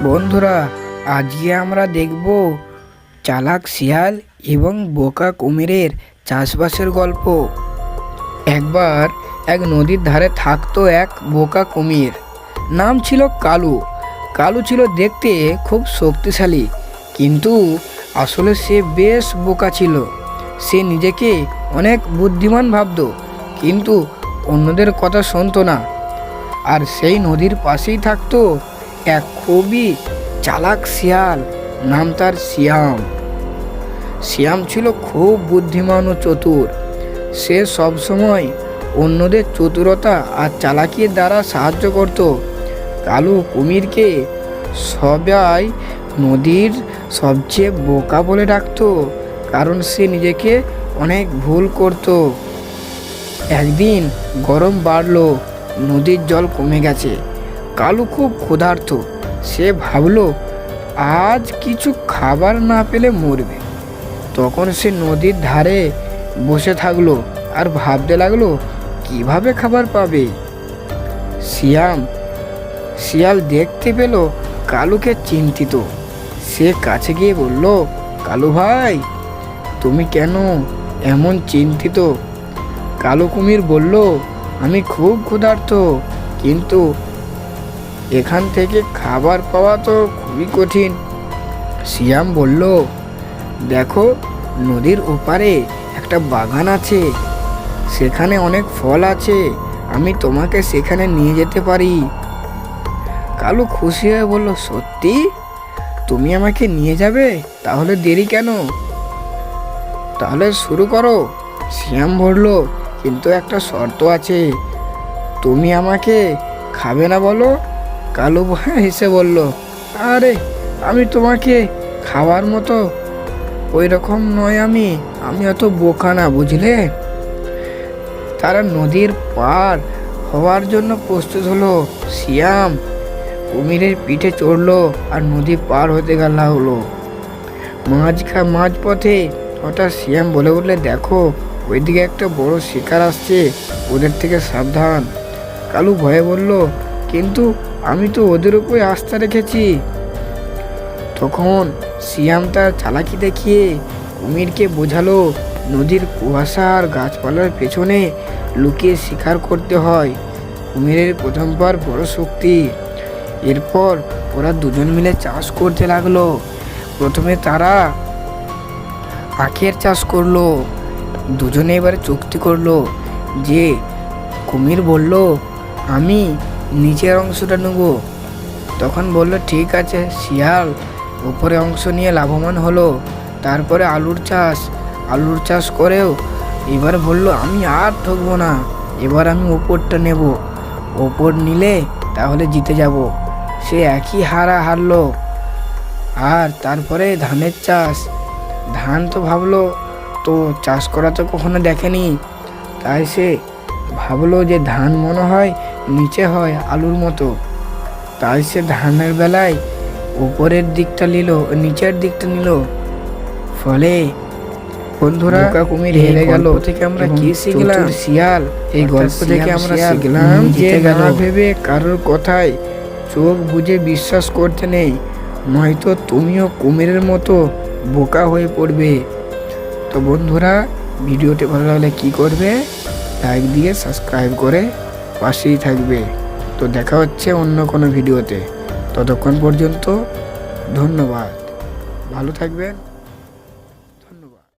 বন্ধুরা, আজকে আমরা দেখব চালাক শিয়াল এবং বোকা কুমিরের চাষবাসের গল্প। একবার এক নদীর ধারে থাকতো এক বোকা কুমির। নাম ছিল কালু। কালু ছিল দেখতে খুব শক্তিশালী, কিন্তু আসলে সে বেশ বোকা ছিল। সে নিজেকে অনেক বুদ্ধিমান ভাবতো, কিন্তু অন্যদের কথা শুনতো না। আর সেই নদীর পাশেই থাকতো এক খুবই চালাক শিয়াল, নাম তার শিয়াম। শিয়াম ছিল খুব বুদ্ধিমান ও চতুর। সে সবসময় অন্যদের চতুরতা আর চালাকির দ্বারা সাহায্য করত। কালু কুমিরকে সবাই নদীর সবচেয়ে বোকা বলে ডাকতো, কারণ সে নিজেকে অনেক ভুল করত। একদিন গরম বাড়লো, নদীর জল কমে গেছে। কালু খুব ক্ষুধার্ত। সে ভাবলো আজ কিছু খাবার না পেলে মরবে। তখন সে নদীর ধারে বসে থাকলো আর ভাবতে লাগলো কিভাবে খাবার পাবে। শিয়াল দেখতে পেল কালুকে চিন্তিত। সে কাছে গিয়ে বলল, কালু ভাই, তুমি কেন এমন চিন্তিত? কালু কুমির বলল, আমি খুব ক্ষুধার্ত, কিন্তু এখান থেকে খাবার পাওয়া তো খুবই কঠিন। শিয়াম বলল, দেখো, নদীর ওপারে একটা বাগান আছে, সেখানে অনেক ফল আছে, আমি তোমাকে সেখানে নিয়ে যেতে পারি। কালু খুশি হয়ে বলল, সত্যি? তুমি আমাকে নিয়ে যাবে? তাহলে দেরি কেন? তাহলে শুরু করো। শিয়াম বলল, কিন্তু একটা শর্ত আছে। তুমি আমাকে খাবে না বলো? কালু হেসে বলল, আরে, আমি তোমাকে খাওয়ার মতো ওই রকম নয়, আমি অত বোকা না, বুঝলে? তারা নদীর পার হওয়ার জন্য প্রস্তুত হলো। শিয়াম কুমিরের পিঠে চড়লো আর নদী পার হতে গেলা হলো। মাঝ পথে হঠাৎ শিয়াম বলে উঠলে, দেখো, ওইদিকে একটা বড় শিকার আসছে, ওদের থেকে সাবধান। কালু ভয়ে বলল, কিন্তু আমি তো ওদের উপরে আস্থা রেখেছি। তখন শিয়াম তার চালাকি দেখিয়ে কুমিরকে বোঝালো, নদীর কুয়াশা আর গাছপালার পেছনে লুকিয়ে শিকার করতে হয়। কুমিরের প্রথমবার বড় শক্তি। এরপর ওরা দুজন মিলে চাষ করতে লাগলো। প্রথমে তারা আখের চাষ করলো। দুজনে এবারে চুক্তি করলো যে কুমির বলল, আমি নিচের অংশটা নেব। তখন বলল, ঠিক আছে। শিয়াল উপরে অংশ নিয়ে লাভবান হলো। তারপরে আলুর চাষ করেও এবার বলল, আমি আর ঠকবো না, এবার আমি ওপরটা নেব। ওপর নিলে তাহলে জিতে যাব। সে একই হারলো। আর তারপরে ধানের চাষ। ধান তো ভাবলো, তো চাষ করা তো কখনো দেখেনি, তাই সে ভাবলো যে ধান মনে হয় নিচে হয় আলুর মতো। তাই সে ধানের বেলায় উপরের দিকটা নিল, নিচের দিকটা নিল। ফলে বন্ধুরা, কুমির হেরে গেল। থেকে আমরা কি শিখলাম? শিয়াল, এই গল্প থেকে আমরা শিখলাম যে না ভেবে কারোর কথায় চোখ বুজে বিশ্বাস করতে নেই, নয়তো তুমিও কুমিরের মতো বোকা হয়ে পড়বে। তো বন্ধুরা, ভিডিওটি ভালো লাগলে কি করবে? লাইক দিয়ে সাবস্ক্রাইব করে পাশেই থাকবে। তো দেখা হচ্ছে অন্য কোনো ভিডিওতে। ততক্ষণ পর্যন্ত ধন্যবাদ, ভালো থাকবেন।